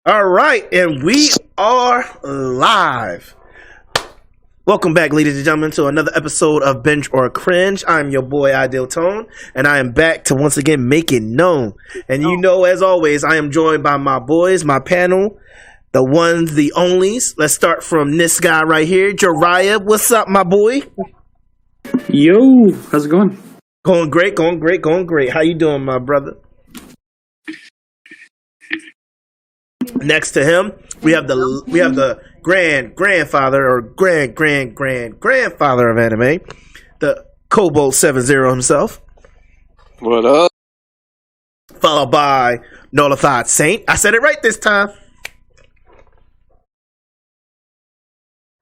All right, and we are live. Welcome back, ladies and gentlemen, to another episode of Binge or Cringe. I'm your boy, Ideal Tone, and I am back to once again make it known. And you know, as always, I am joined by my boys, my panel, the ones, the onlys. Let's start from this guy right here, Jariah. What's up, my boy? Yo, how's it going? Going great, going great, going great. How you doing, my brother? Next to him, we have the grandfather or grandfather of anime, the Kobold 70 himself. What up? Followed by Nullified Saint. I said it right this time.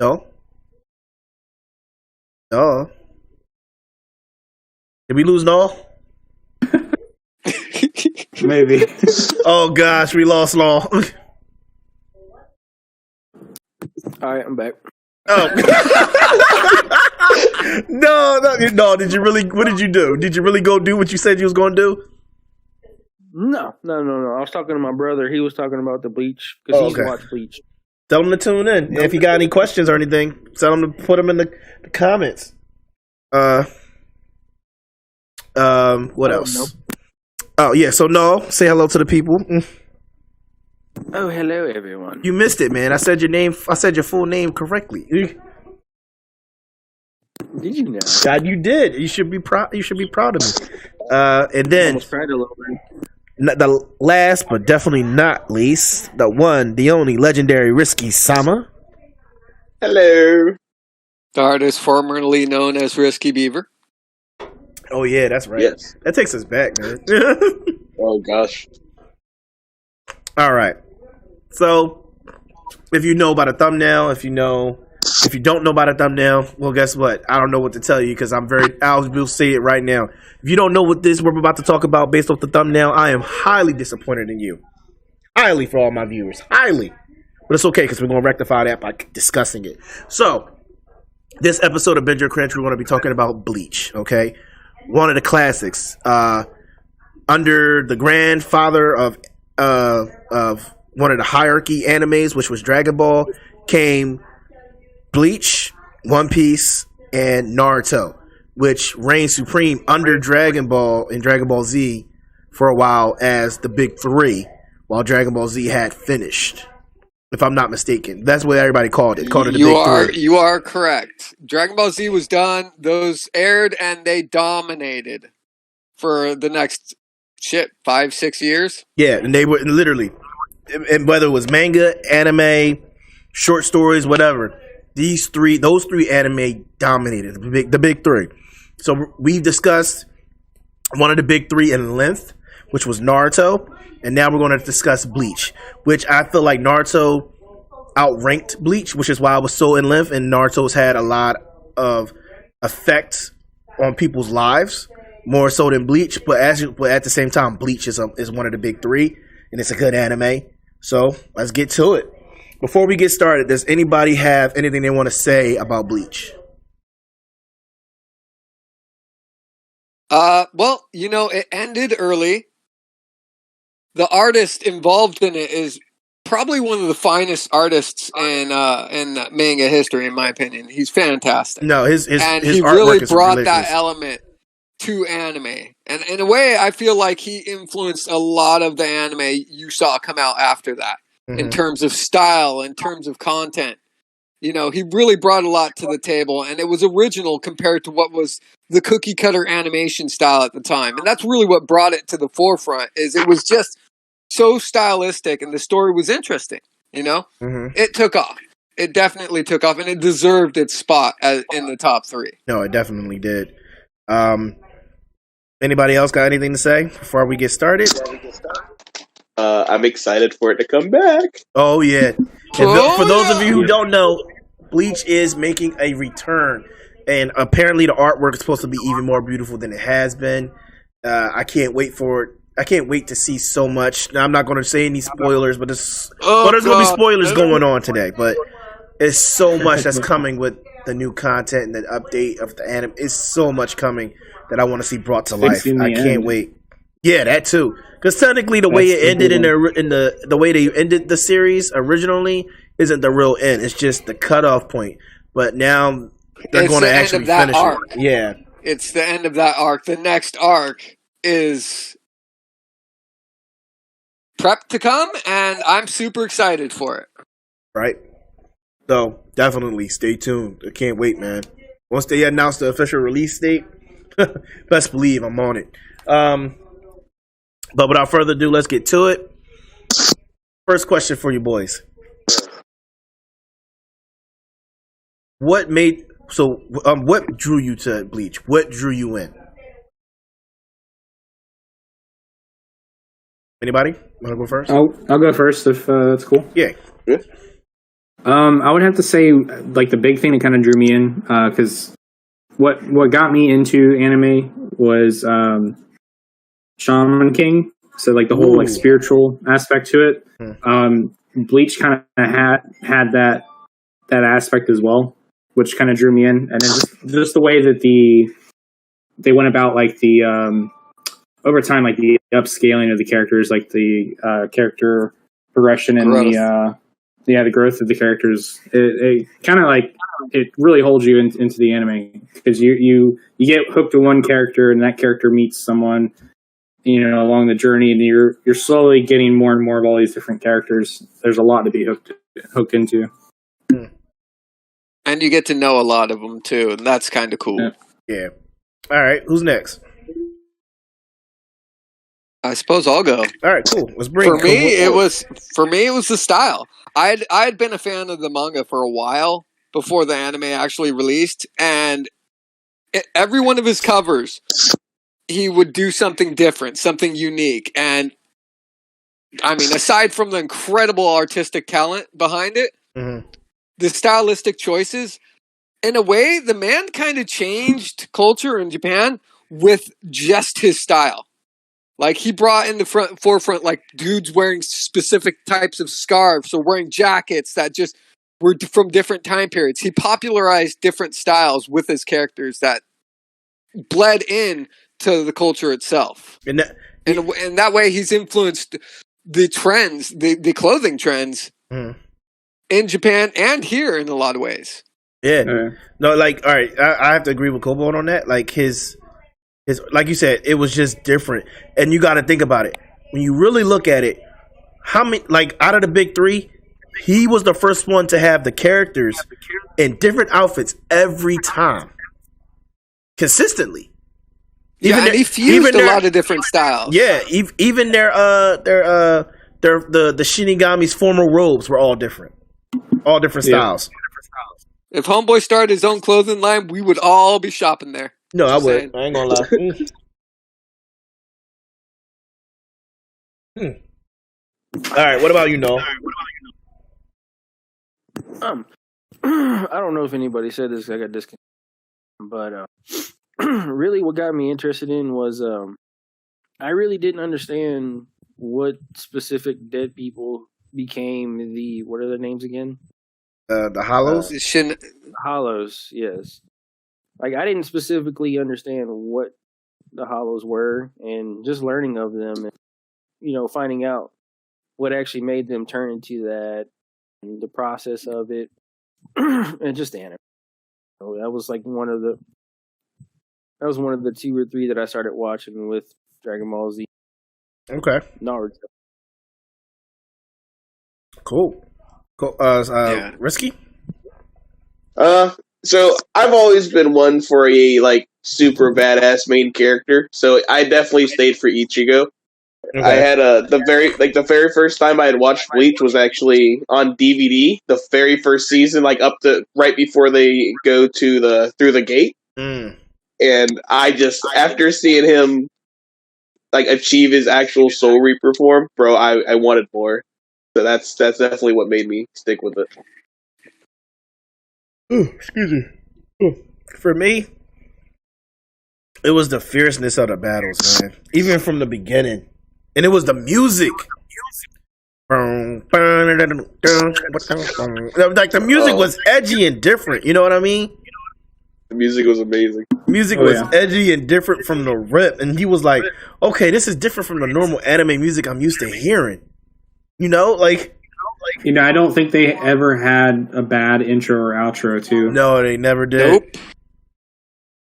No. No. Did we lose Null? Maybe. Oh gosh, we lost Law. Alright, I'm back. Oh. No. Did you really? What did you do? Did you really go do what you said you was going to do? No. I was talking to my brother. He was talking about the Bleach because he's watched Bleach. Tell him to tune in. And if you got any questions or anything, tell him to put them in the comments. What else? Nope. Oh yeah. So no, say hello to the people. Oh, hello everyone. You missed it, man. I said your name. I said your full name correctly. Did you know? God, you did. You should be proud. You should be proud of me. And then Almost cried a little bit. the last, but definitely not least, the one, the only legendary Risky Sama. Hello. The artist formerly known as Risky Beaver. Oh yeah, that's right. Yes. That takes us back, man. Oh gosh. All right. So, if you know by the thumbnail, if you don't know by the thumbnail, well, guess what? I don't know what to tell you because I'll say it right now. If you don't know what we're about to talk about based off the thumbnail, I am highly disappointed in you. Highly for all my viewers. Highly. But it's okay because we're going to rectify that by discussing it. So, this episode of Binge or Cringe, we're going to be talking about Bleach, okay? One of the classics. Under the grandfather of one of the hierarchy animes, which was Dragon Ball, came Bleach, One Piece, and Naruto, which reigned supreme under Dragon Ball and Dragon Ball Z for a while as the big three, while Dragon Ball Z had finished. If I'm not mistaken, that's what everybody called it. Called it the big three. You are correct. Dragon Ball Z was done. Those aired and they dominated for the next 5-6 years. Yeah, and they were literally, and whether it was manga, anime, short stories, whatever. Those three anime dominated the big three. So we've discussed one of the big three in length, which was Naruto, and now we're going to discuss Bleach, which I feel like Naruto outranked Bleach, which is why I was so in length, and Naruto's had a lot of effects on people's lives, more so than Bleach. But at the same time, Bleach is one of the big three, and it's a good anime. So let's get to it. Before we get started, does anybody have anything they want to say about Bleach? Well, it ended early. The artist involved in it is probably one of the finest artists in manga history, in my opinion. He's fantastic. No, his he really brought that element to anime. And in a way, I feel like he influenced a lot of the anime you saw come out after that. Mm-hmm. In terms of style, in terms of content. He really brought a lot to the table, and it was original compared to what was the cookie-cutter animation style at the time. And that's really what brought it to the forefront, is it was just so stylistic, and the story was interesting, Mm-hmm. It took off. It definitely took off, and it deserved its spot in the top three. No, it definitely did. Anybody else got anything to say before we get started? I'm excited for it to come back. Oh, yeah. For those of you who don't know, Bleach is making a return. And apparently the artwork is supposed to be even more beautiful than it has been. I can't wait for it. I can't wait to see so much. Now, I'm not going to say any spoilers, but there's going to be spoilers going on today. But it's so much that's coming with the new content and the update of the anime. It's so much coming that I want to see brought to life. I can't wait. Yeah, that too. Because technically, the way it ended in the way they ended the series originally isn't the real end. It's just the cutoff point. But now they're going to actually finish it. Yeah, it's the end of that arc. The next arc is prep to come, and I'm super excited for it. Right. So definitely stay tuned. I can't wait, man. Once they announce the official release date, best believe I'm on it. But without further ado, let's get to it. First question for you boys. What drew you to Bleach? What drew you in? Anybody want to go first? I'll go first if that's cool. Yeah. I would have to say, like, the big thing that kind of drew me in, because what got me into anime was Shaman King. So, like, the whole like spiritual aspect to it. Bleach kind of had that aspect as well, which kind of drew me in, and then just the way that they went about, like, the over time, like the upscaling of the characters, like the character progression and the growth of the characters. It kind of like it really holds you into the anime because you get hooked to one character and that character meets someone, along the journey, and you're slowly getting more and more of all these different characters. There's a lot to be hooked into, and you get to know a lot of them too, and that's kind of cool. Yeah. All right, who's next? I suppose I'll go. All right, cool. Let's bring For me, it was the style. I had been a fan of the manga for a while before the anime actually released, and every one of his covers, he would do something different, something unique. And I mean, aside from the incredible artistic talent behind it, the stylistic choices, in a way, the man kind of changed culture in Japan with just his style. Like, he brought in the forefront, like, dudes wearing specific types of scarves or wearing jackets that just were from different time periods. He popularized different styles with his characters that bled in to the culture itself. And that way, he's influenced the trends, the clothing trends in Japan and here in a lot of ways. Yeah. No, like, all right, I have to agree with Kobo on that. Like, his like you said, it was just different. And you got to think about it. When you really look at it, how many, like, out of the big three, he was the first one to have the characters in different outfits every time. Consistently. Yeah, and he fused a lot of different styles. Yeah, even the Shinigami's formal robes were all different. All different styles. If Homeboy started his own clothing line, we would all be shopping there. No, I would. I ain't gonna lie. All right, what about you, Noel? I don't know if anybody said this. I got disconnected, but really, what got me interested in was I really didn't understand what specific dead people became the. What are their names again? The Hollows. Hollows, yes. Like, I didn't specifically understand what the Hollows were, and just learning of them, and, finding out what actually made them turn into that, and the process of it, and just the anime. So that was like one of the 2 or 3 that I started watching with Dragon Ball Z. Okay. Naruto. Cool. Risky? So I've always been one for a, like, super badass main character, so I definitely stayed for Ichigo. Okay. I had the very first time I had watched Bleach was actually on DVD, the very first season, like up to right before they go to through the gate. And I just, after seeing him like achieve his actual Soul Reaper form, bro, I wanted more. So that's definitely what made me stick with it. Ooh, excuse me. Ooh. For me, it was the fierceness of the battles, man. Even from the beginning. And it was the music. Like, the music was edgy and different. You know what I mean? The music was amazing. Music was edgy and different from the rip, and he was like, "Okay, this is different from the normal anime music I'm used to hearing." You know, like, I don't think they ever had a bad intro or outro too. No, they never did. Nope.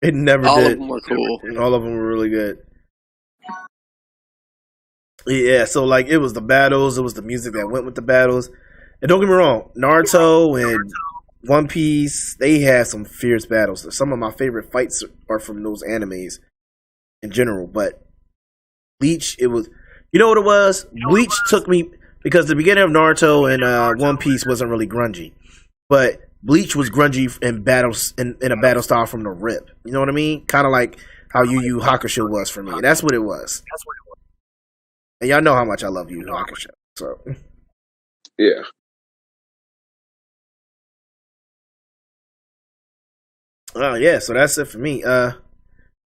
It never did. All of them were cool. All of them were really good. Yeah, so like it was the battles, it was the music that went with the battles. And don't get me wrong, Naruto and One Piece, they had some fierce battles. Some of my favorite fights are from those animes in general. But Bleach, it was, you know what it was? Bleach took me, because the beginning of Naruto and One Piece wasn't really grungy. But Bleach was grungy in battles, in a battle style from the rip. You know what I mean? Kind of like how Yu Yu Hakusho was for me. That's what it was. And y'all know how much I love Yu Yu Hakusho. So yeah. Yeah, so that's it for me.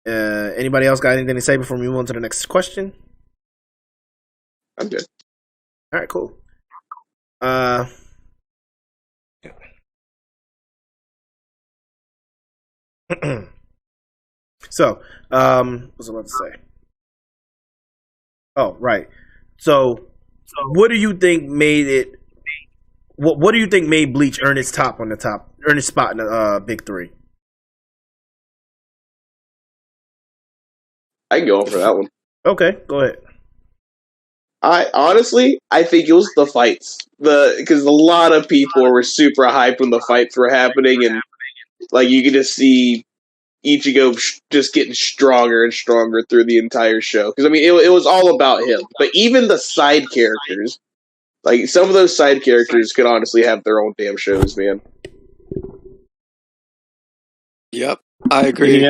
Anybody else got anything to say before we move on to the next question? I'm good. All right, cool. So, what was I about to say? Oh, right. So what do you think made it? What do you think made Bleach earn its spot in the big three? I can go on for that one. Okay, go ahead. I think it was the fights. Because a lot of people were super hyped when the fights were happening, and like you could just see Ichigo just getting stronger and stronger through the entire show. Because I mean, it was all about him. But even the side characters, like some of those side characters, could honestly have their own damn shows, man. Yep, I agree.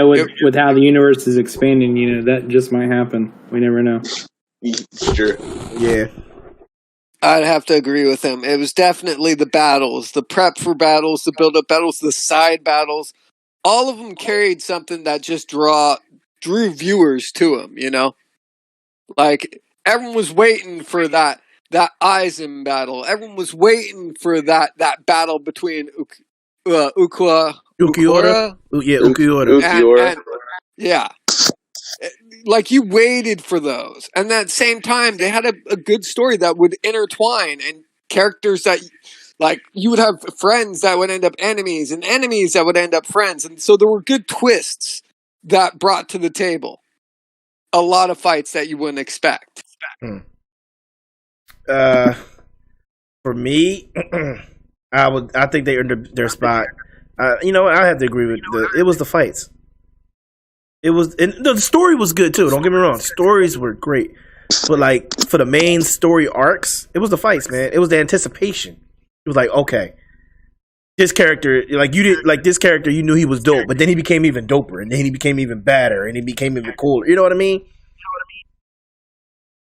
With how the universe is expanding, that just might happen. We never know. It's true. Yeah. I'd have to agree with him. It was definitely the battles, the prep for battles, the build-up battles, the side battles. All of them carried something that just drew viewers to them, Like, everyone was waiting for that Aizen battle. Everyone was waiting for that battle between Ukiura. Yeah, Ukiura. And yeah. Like, you waited for those. And at the same time, they had a good story that would intertwine, and characters that, like, you would have friends that would end up enemies, and enemies that would end up friends. And so there were good twists that brought to the table a lot of fights that you wouldn't expect. For me, I think they earned their spot. I have to agree with it was the fights. It was, and the story was good too. Don't get me wrong, stories were great, but like for the main story arcs, it was the fights, man. It was the anticipation. It was like, okay, this character, this character, you knew he was dope, but then he became even doper, and then he became even badder, and he became even cooler. You know what I mean?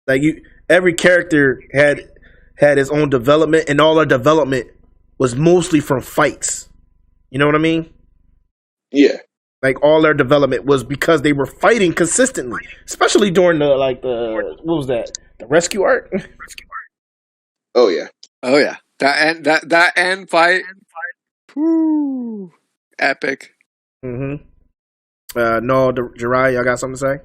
Like every character had his own development, and all our development was mostly from fights. You know what I mean? Yeah. Like all their development was because they were fighting consistently, especially during the what was that? The rescue arc. Oh yeah. That end fight. Woo, epic. Mm-hmm. No, Jiraiya, y'all got something to say?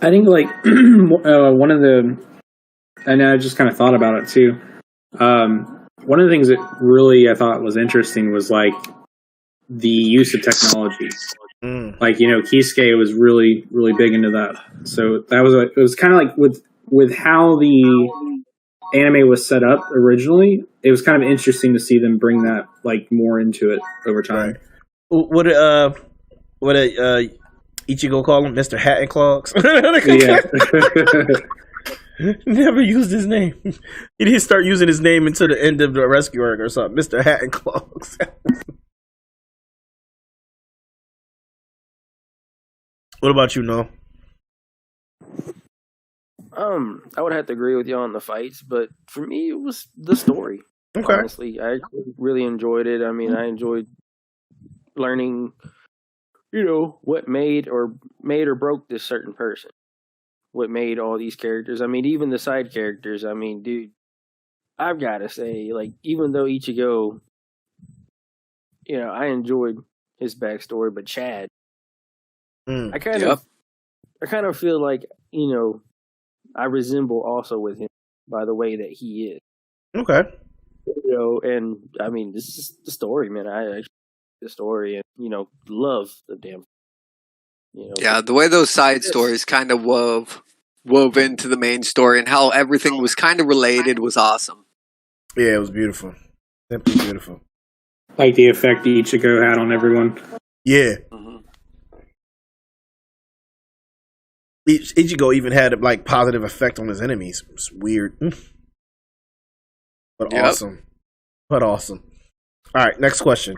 I think like one of the, and I just kind of thought about it too. One of the things that really I thought was interesting was like the use of technology. Like, Kisuke was really, really big into that. So it was kind of like with how the anime was set up originally, it was kind of interesting to see them bring that like more into it over time. Right. What Ichigo call him? Mr. Hat and Clogs? Yeah. Never used his name. He didn't start using his name until the end of the rescue arc or something. Mr. Hat and Clogs. What about you, Noah? I would have to agree with you on the fights, but for me, it was the story. Okay. Honestly, I actually really enjoyed it. I mean, I enjoyed learning, what made or broke this certain person. What made all these characters. I mean, even the side characters. I mean, dude, I've got to say, like, even though Ichigo I enjoyed his backstory, but Chad, I kind of feel like I resemble also with him by the way that he is. Okay. And I mean, this is the story, man. I the story, and love the damn. Yeah, the way those side stories kind of wove into the main story and how everything was kind of related was awesome. Yeah, it was beautiful. Simply beautiful. Like the effect Ichigo had on everyone. Yeah. Ichigo even had like positive effect on his enemies. It's weird. But awesome. But awesome. All right, next question.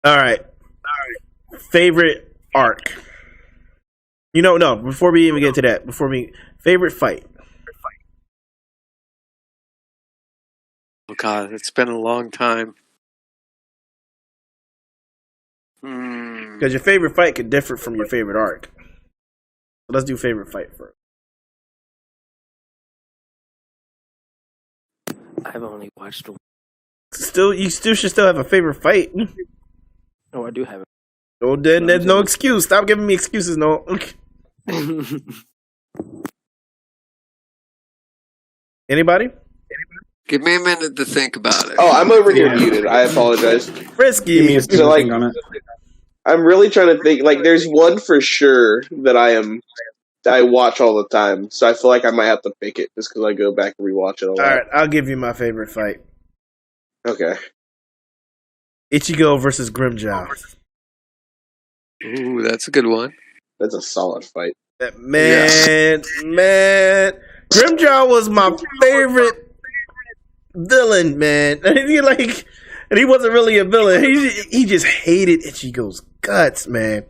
All right. Favorite arc. No, before we even get to that, favorite fight. Oh God, it's been a long time. Because your favorite fight could differ from your favorite arc. So let's do favorite fight first. I've only watched one. You still should have a favorite fight. Oh, I do have it. Oh, then there's no excuse. Stop giving me excuses, no. Anybody? Give me a minute to think about it. Oh, I'm over here muted. I apologize. Frisky. So, like, I'm really trying to think. Like, there's one for sure that I watch all the time. So I feel like I might have to pick it just because I go back and rewatch it a lot. All right, I'll give you my favorite fight. Okay. Ichigo versus Grimmjow. Ooh, that's a good one. That's a solid fight. Man. Grimmjow was my favorite villain, man. And he wasn't really a villain. He just hated Ichigo's guts, man.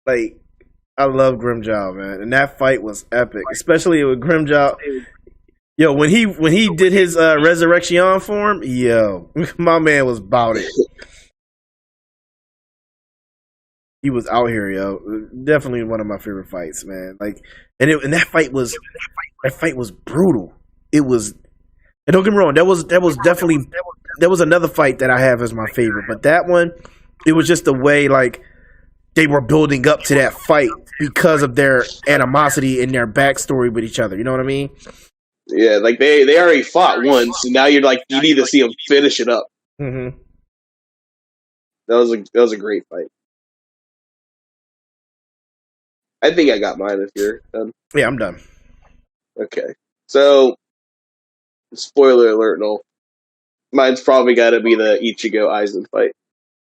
Like, I love Grimmjow, man. And that fight was epic. Especially with Grimmjow. Yo, when he did his resurrection form, yo, my man was about it. He was out here, yo. Definitely one of my favorite fights, man. Like, and that fight was brutal. It was, and don't get me wrong, that was definitely another fight that I have as my favorite. But that one, it was just the way like they were building up to that fight because of their animosity and their backstory with each other. You know what I mean? Yeah, like they already fought once, and now you're like you need to see them finish it up. Mm-hmm. That was a great fight. I think I got mine if you're done. Yeah, I'm done. Okay. So, spoiler alert, no. Mine's probably got to be the Ichigo Aizen fight.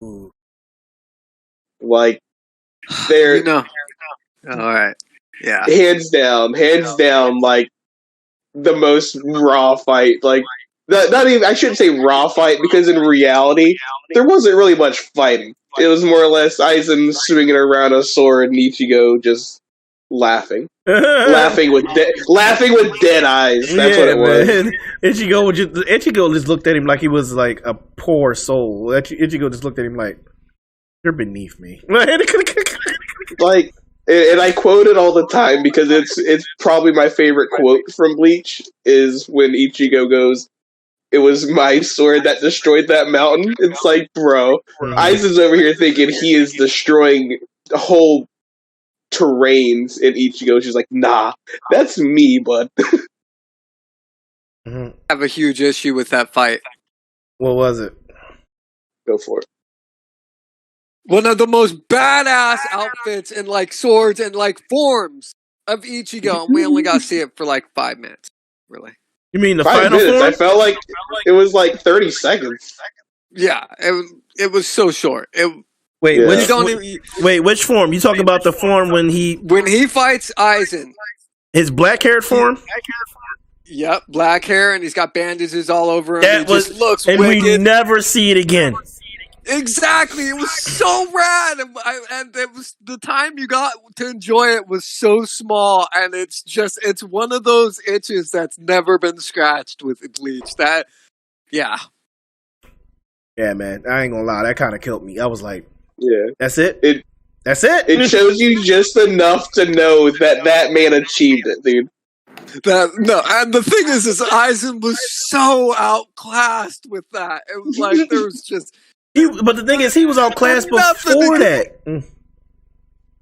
Ooh. Like, they're... All right. Yeah. Hands down, like, the most raw fight. Like, not even... I shouldn't say raw fight, because in reality, there wasn't really much fighting. It was more or less Aizen swinging around a sword and Ichigo just laughing. laughing with dead eyes. That's what it was. Man. Ichigo just looked at him like he was like a poor soul. Ichigo just looked at him like, you're beneath me. Like, and I quote it all the time because it's probably my favorite quote from Bleach is when Ichigo goes, "It was my sword that destroyed that mountain." It's like, bro, Aizen's over here thinking he is destroying whole terrains in Ichigo. She's like, nah, that's me, bud. I have a huge issue with that fight. What was it? Go for it. One of the most badass outfits and like swords and like forms of Ichigo, and we only got to see it for like 5 minutes. Really? You mean the 5 final minutes? form? I felt like it was like 30 seconds. Yeah, it was so short. Wait, yeah. Which form? You talking about the form when he fights Aizen? His black-haired form? Yep, black hair, and he's got bandages all over him. Just looks and wicked. We never see it again. Exactly, it was so rad, and it was the time you got to enjoy it was so small, and it's one of those itches that's never been scratched with Bleach. Yeah, man, I ain't gonna lie, that kind of killed me. I was like, yeah, that's it. That's it. It shows you just enough to know that man achieved it, dude. And the thing is Aizen was so outclassed with that. It was like there was just. But the thing is, he was outclassed before that.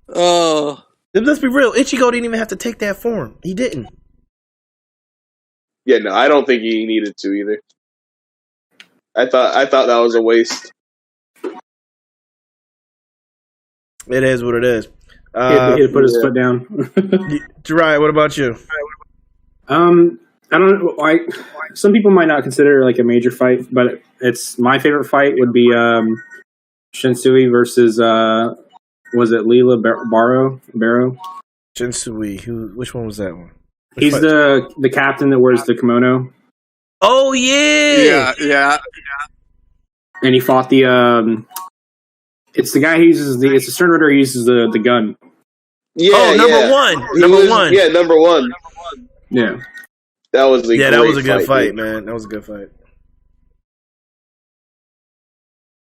Oh, let's be real. Ichigo didn't even have to take that form. He didn't. Yeah, no, I don't think he needed to either. I thought that was a waste. It is what it is. He had to put his foot down. Jiraiya, what about you? I don't know. Some people might not consider it like a major fight, but it's my favorite fight would be Shinsui versus was it Leela Barrow? Shinsui. Which one was that one? He's the captain that wears the kimono. Oh yeah. And he fought the it's the guy who uses it's the Stern Ritter who uses the gun. Yeah. Number one. Yeah, number one. Yeah. That was a good fight, man. That was a good fight.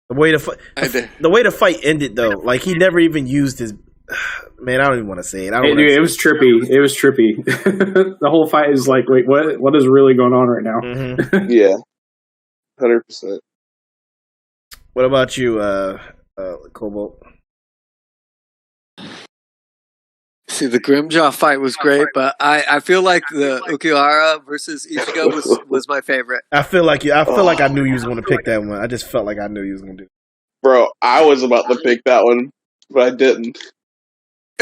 The way the fight ended though, like he never even used his. Man, I don't even want to say it. It was trippy. It was trippy. The whole fight is like, wait, what is really going on right now? Mm-hmm. Yeah, 100%. What about you, Cobalt? See, the Grimjaw fight was great, but I feel like the Ukiwara versus Ichigo was my favorite. I feel like I knew you was going to pick that one. I just felt like I knew you was going to do it. Bro, I was about to pick that one, but I didn't.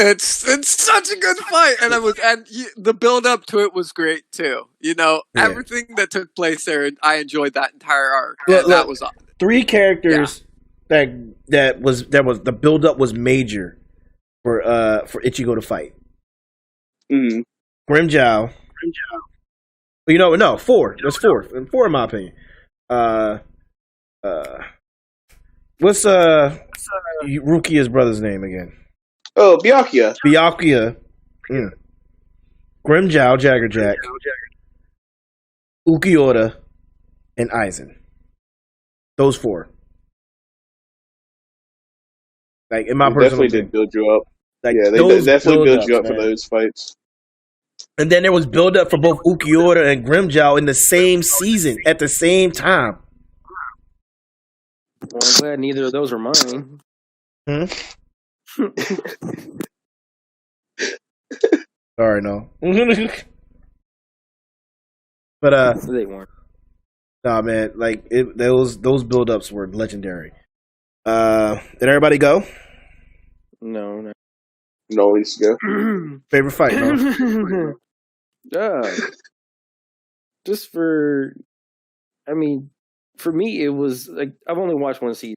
It's such a good fight, and the build up to it was great too. You know, everything that took place there, I enjoyed that entire arc. That was awesome. 3 characters that was the build up was major for Ichigo to fight. Mm. Grimjow. You know, no, 4. There's 4. 4 in my opinion. What's Rukia's brother's name again? Oh, Byakuya. Grimjow, Jaggerjack, Ukiura, and Aizen. Those 4. Like in my personal definitely did build you up. Like, yeah, they definitely build you up for those fights. And then there was build up for both Ukiura and Grimjow in the same season at the same time. Well, I'm glad neither of those are mine. Sorry, no. But they weren't. Nah, man, like those build ups were legendary. Did everybody go? No. No, we used to go. Favorite fight, no? Just for me, it was like I've only watched one season,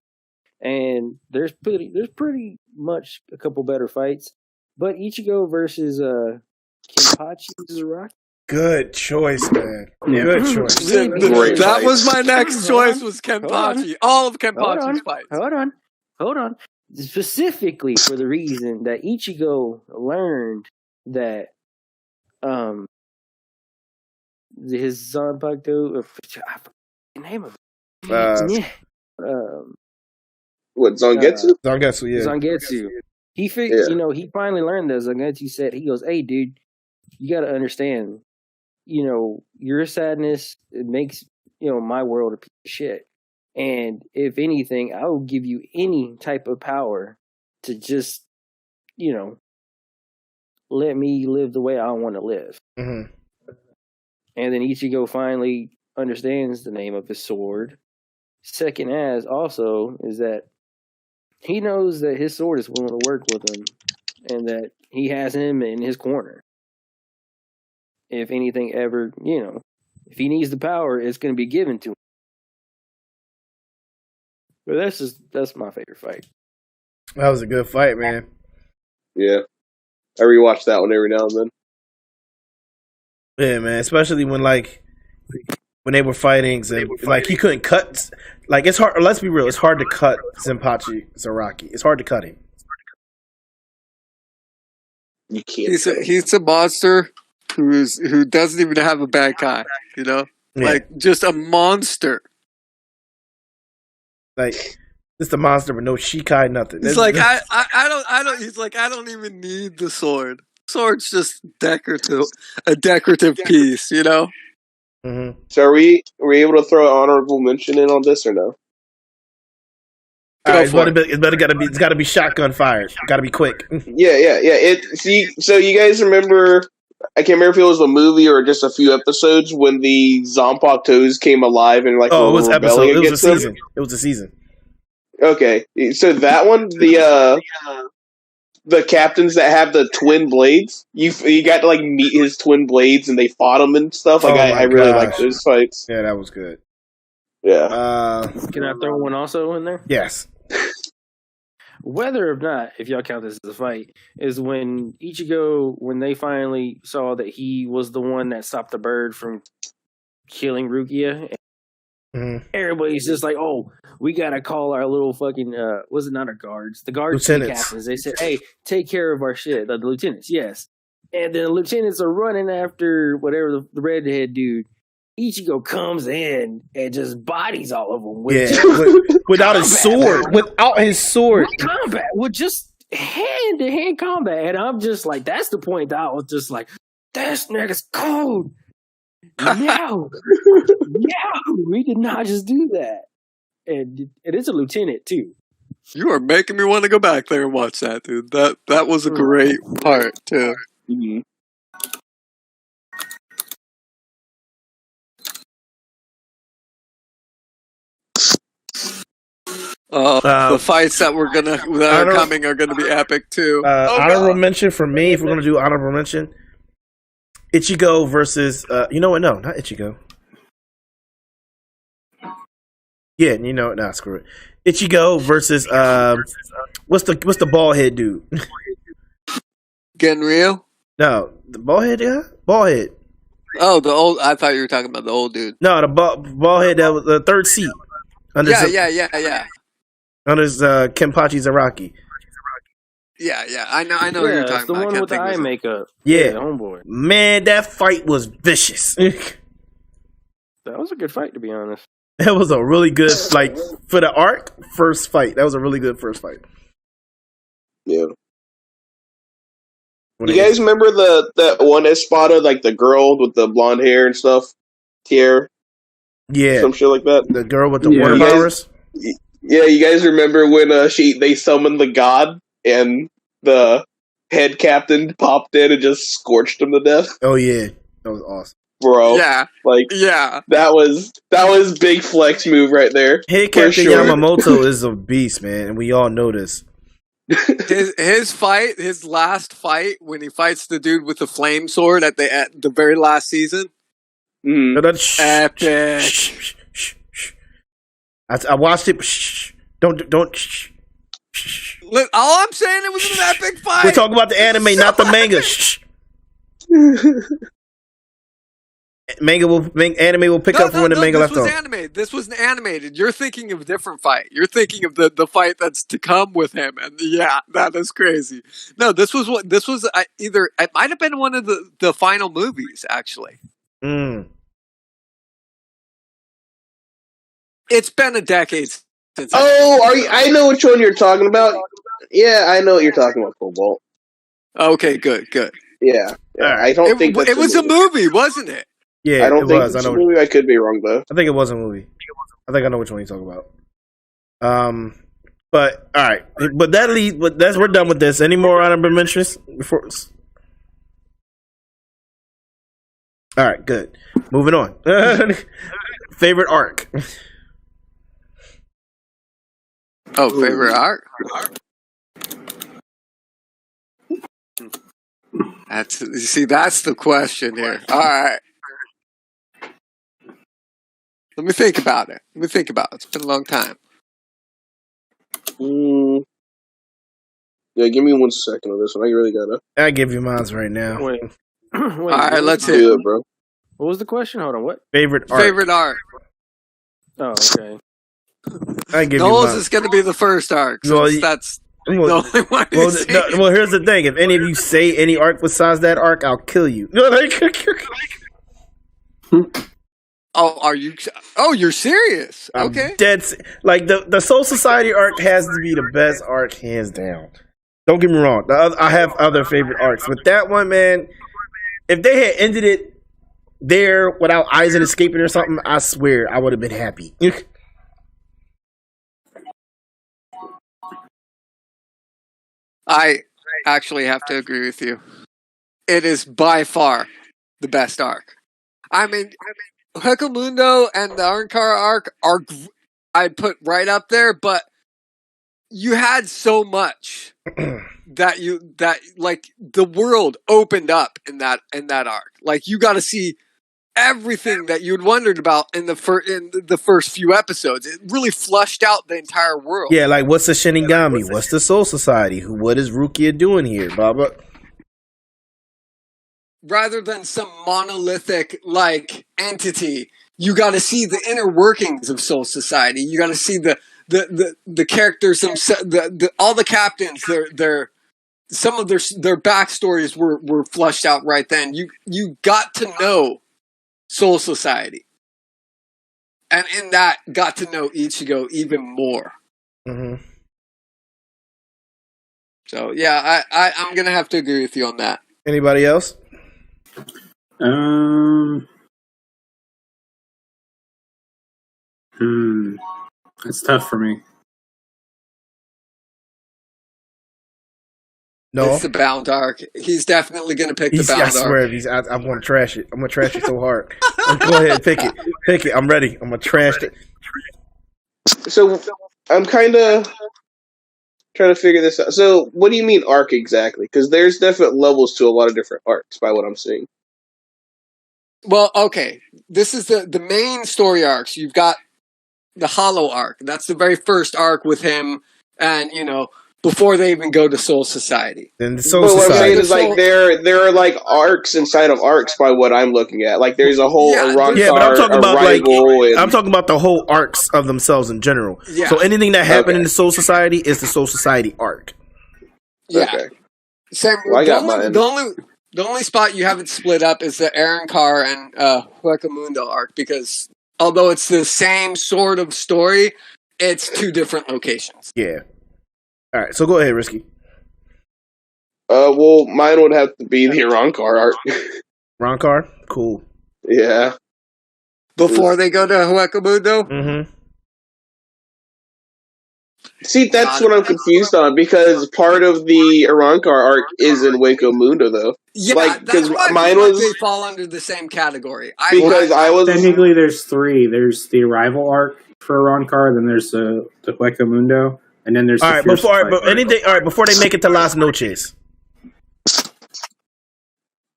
and there's pretty much a couple better fights. But Ichigo versus Kenpachi Zaraki. Good choice, man. Yeah. Good choice. That was my next choice. Was Kenpachi. All of Kenpachi's fights. Hold on. Specifically for the reason that Ichigo learned that his Zanpakuto, I forgot the name of it. What, Zangetsu? Zangetsu, yeah. Zangetsu. He he finally learned that. Zangetsu said, he goes, "Hey, dude, you got to understand, your sadness, it makes, my world a piece of shit. And if anything, I will give you any type of power to just, let me live the way I want to live." Mm-hmm. And then Ichigo finally understands the name of his sword. Second as also is that he knows that his sword is willing to work with him and that he has him in his corner. If anything ever, if he needs the power, it's going to be given to him. But that's my favorite fight. That was a good fight, man. Yeah. I rewatch that one every now and then. Yeah, man. Especially when they were fighting, and he couldn't cut. Like, it's hard. Let's be real. It's hard to cut Zenpachi Zaraki. It's hard to cut him. You can't. He's a monster who doesn't even have a bad guy. Like just a monster. Like, just a monster with no Shikai, nothing. He's like, I don't. He's like, I don't even need the sword. sword's just a decorative piece, you know. Mm-hmm. So are we able to throw an honorable mention in on this or no? It's got to be shotgun fired. Got to be quick. Yeah. So you guys remember? I can't remember if it was a movie or just a few episodes when the Zompok toes came alive and like it was rebelling episode. It was a against season. them. It was a season. Okay, so that one, the captains that have the twin blades, you got to like meet his twin blades and they fought him and stuff. Like I really like those fights. Yeah, that was good. Yeah. Can I throw one also in there? Yes. Whether or not, if y'all count this as a fight, is when Ichigo, when they finally saw that he was the one that stopped the bird from killing Rukia. Mm-hmm. Everybody's just like, oh, we got to call our little fucking, was it not our guards? The guards, the captains. They said, hey, take care of our shit. The lieutenants, yes. And then the lieutenants are running after whatever the redhead dude. Ichigo comes in and just bodies all of them. Without his sword. Without his sword. Combat. With just hand-to-hand combat. And I'm just like, that's the point that I was just like, this nigga's cold. No, we did not just do that. And it is a lieutenant, too. You are making me want to go back there and watch that, dude. That was a great part, too. Mm-hmm. The fights that are coming are gonna be epic too. Honorable mention for me, if we're gonna do honorable mention, Ichigo versus you know what? No, not Ichigo. Yeah, you know what? Nah, screw it. Ichigo versus what's the bald head dude? Genryu? No, the bald head guy. Bald head. Oh, the old. I thought you were talking about the old dude. No, the bald head that was the third seat. Yeah. Under Kenpachi Zaraki. Yeah. I know what you're talking the about. The one with the eye makeup. Yeah, homeboy. Man, that fight was vicious. That was a good fight, to be honest. That was a really good, like, for the arc, first fight. That was a really good first fight. Yeah. You guys remember that one Espada, like the girl with the blonde hair and stuff? Tier? Yeah. Some shit like that? The girl with the water powers? Yeah, you guys remember when they summoned the god and the head captain popped in and just scorched him to death? Oh, yeah. That was awesome. Bro. Yeah. That was big flex move right there. Head Captain Yamamoto is a beast, man, and we all know this. His last fight when he fights the dude with the flame sword at the very last season. Epic. I watched it. Don't. Look, all I'm saying, it was an epic fight. We're talking about the anime, not the manga. Anime will pick up from when the manga left off. This was animated. You're thinking of a different fight. You're thinking of the fight that's to come with him, and yeah, that is crazy. No, this was either it might have been one of the final movies actually. It's been a decade since. I know which one you're talking about. Yeah, I know what you're talking about, Cobalt. Okay, good. Yeah. I don't think it was a movie, wasn't it? Yeah, I don't think it's a movie. I could be wrong though. I think it was a movie. I think I know which one you're talking about. But all right, but we're done with this. Any more honorable mentions before? All right, good. Moving on. Favorite arc. Favorite arc. That's the question here. All right. Let me think about it. It's been a long time. Yeah, give me 1 second on this one. I really gotta. I give you mine right now. Wait. All right, let's do it, bro. What was the question? Hold on. What? Favorite arc. Oh, okay. I give Knowles you mine. Is going to be the first arc. That's the only one. Well, here's the thing. If any of you say any arc besides that arc, I'll kill you. Are you? Oh, you're serious? Okay. Dead. Like the Soul Society arc has to be the best arc, hands down. Don't get me wrong. I have other favorite arcs, but that one, man, if they had ended it there without Aizen escaping or something, I swear I would have been happy. I actually have to agree with you. It is by far the best arc. I mean, Hekamundo and the Arnkar arc are I'd put right up there, but you had so much that like the world opened up in that arc. Like you got to see everything that you'd wondered about in the first few episodes. It really flushed out the entire world. Yeah, like what's the Shinigami? What's the Soul Society? What is Rukia doing here, Baba? Rather than some monolithic like entity, you got to see the inner workings of Soul Society. You got to see the characters themselves, all the captains. Their some of their backstories were flushed out right then. You got to know Soul Society, and in that got to know Ichigo even more. Mm-hmm. So yeah, I'm gonna have to agree with you on that. Anybody else? It's tough for me. No, it's the Bound arc. He's definitely going to pick the Bound arc. I swear, I'm going to trash it. I'm going to trash it so hard. Go ahead, pick it. I'm ready. I'm going to trash it. So I'm kind of trying to figure this out. So what do you mean arc exactly? Because there's different levels to a lot of different arcs by what I'm seeing. Well, okay. This is the main story arcs. You've got the Hollow arc. That's the very first arc with him, and before they even go to Soul Society. And the Soul Society. What I'm saying is like there are like arcs inside of arcs by what I'm looking at. Like there's a whole but I'm talking about I'm talking about the whole arcs of themselves in general. Yeah. So anything that happened in the Soul Society is the Soul Society arc. Yeah. Okay. Same. Well, I got mine. The only spot you haven't split up is the Arrancar and Huecamundo arc, because although it's the same sort of story, it's two different locations. Yeah. All right, so go ahead, Risky. Well, mine would have to be the Arrancar arc. Arrancar? Cool. Yeah. Before they go to Huecamundo? Mm-hmm. See, that's what I'm confused on, because part of the Arrancar arc is in Huecamundo, though. Yeah, that's why mine was they fall under the same category. Technically, there's three. There's the Arrival arc for Arrancar, then there's the Huecamundo, and then there's before they make it to Las Noches.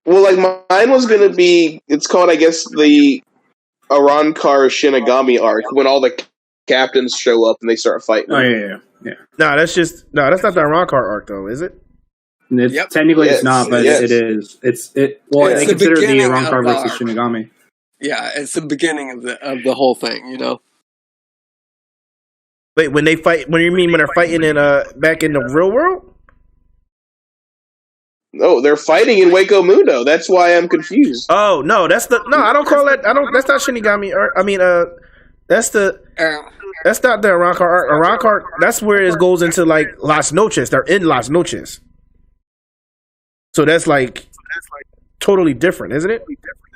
Well, like mine was gonna be, it's called, I guess, the Arrancar Shinigami arc, when all the captains show up and they start fighting. Oh yeah. No, that's not the Arrancar arc, though, is it? Technically, it's not, but it is. They consider the Arrancar versus Shinigami. Yeah, it's the beginning of the whole thing, Wait, when they fight? What do you mean when they're fighting in back in the real world? No, they're fighting in Huecamundo. That's why I'm confused. Oh no, I don't call that. That's not Shinigami. That's not the Arrancar arc. Arrancar, that's where it goes into like Las Noches. They're in Las Noches. So that's like totally different, isn't it?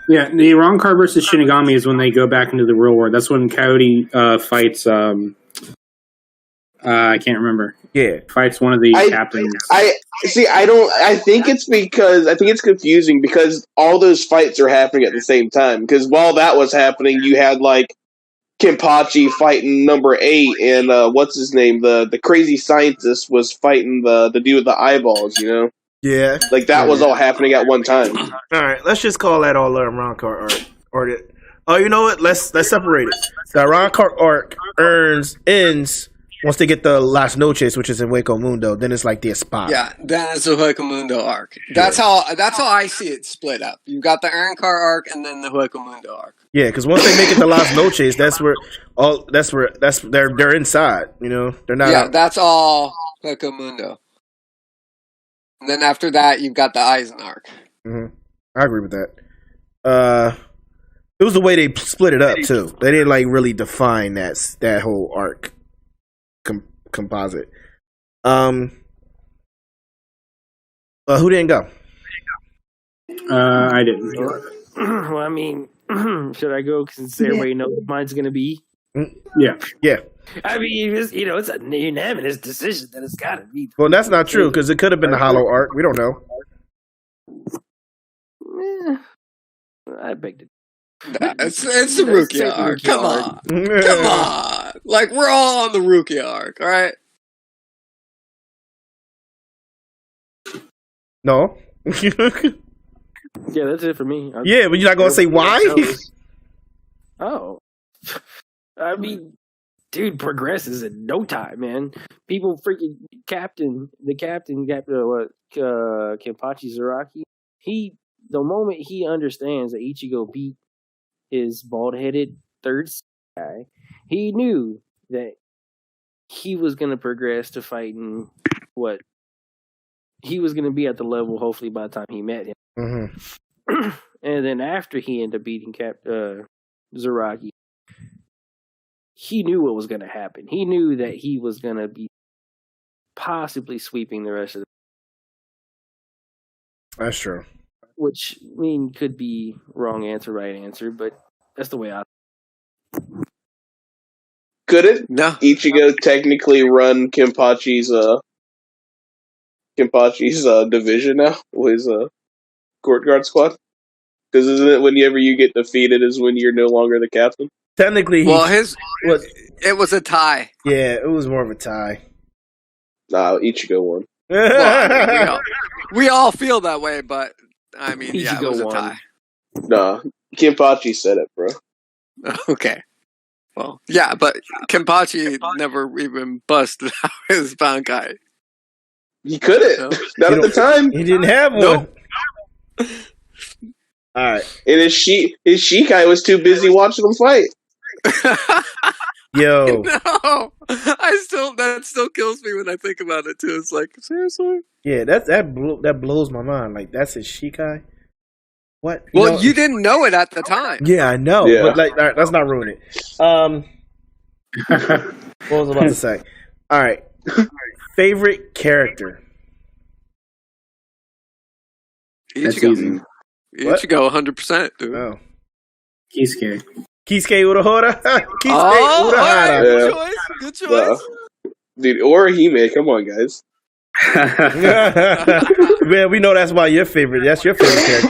Yeah, the Arrancar versus Shinigami is when they go back into the real world. That's when Coyote fights. I can't remember. Yeah, fights one of the captains. I think it's confusing because all those fights are happening at the same time. Because while that was happening, you had like Kenpachi fighting number 8, and what's his name? The crazy scientist was fighting the dude with the eyeballs. Yeah, like that was all happening at one time. All right, let's just call that all the Arrancar arc. You know what? Let's separate it. The Arrancar arc ends once they get the Las Noches, which is in Huecamundo. Then it's like the Espada. Yeah, then it's the Huecamundo arc. That's how I see it split up. You got the Arrancar arc and then the Huecamundo arc. Yeah, because once they make it to Las Noches, they're inside. They're not. Yeah, that's all Huecamundo. And then after that, you've got the Aizen arc. Mm-hmm. I agree with that. It was the way they split it up too. They didn't like really define that whole arc composite. Who didn't go? I didn't. Well, I mean, should I go since everybody knows what mine's going to be? Yeah. I mean, it's a unanimous decision that it's got to be. Well, that's not true because it could have been the Hollow arc. We don't know. I begged it. It's the Rookie arc. Come on. Come on. Like, we're all on the Rookie arc, all right? No. Yeah, that's it for me. But you're not going to say why? Oh. I mean, dude progresses in no time, man. People freaking Kenpachi Zaraki, the moment he understands that Ichigo beat his bald-headed third guy, he knew that he was going to progress to fighting what he was going to be at the level, hopefully, by the time he met him. Mm-hmm. And then after he ended up beating Zaraki, he knew what was going to happen. He knew that he was going to be possibly sweeping the rest of the... That's true. Which, I mean, could be wrong answer, right answer, but that's the way I... Could it? No. Ichigo technically run Kenpachi's division now? His court guard squad? Because isn't it whenever you get defeated is when you're no longer the captain? Technically, it was a tie. Yeah, it was more of a tie. Nah, Ichigo won. Well, I mean, we all feel that way, but I mean, Ichigo it was won. a tie. Nah, Kenpachi said it, bro. Okay. Well, yeah, but Kenpachi never even busted out his Bankai. He couldn't. Not at the time. He didn't have one. Nope. All right. And his Shikai was too busy watching them fight. Yo. No. That still kills me when I think about it too. It's like, seriously? Yeah, that blows my mind. Like, that's his Shikai? What? You didn't know it at the time. Yeah, I know. Yeah. But like, all right, let's not ruin it. What was I about to say? All right. Favorite character? That's easy. Ichigo 100%, dude. Oh. Kisuke. Kisuke Urahara? Oh, Urahara. right. Good choice. Dude, or Hime, come on, guys. Man, we know that's why your favorite. That's your favorite character.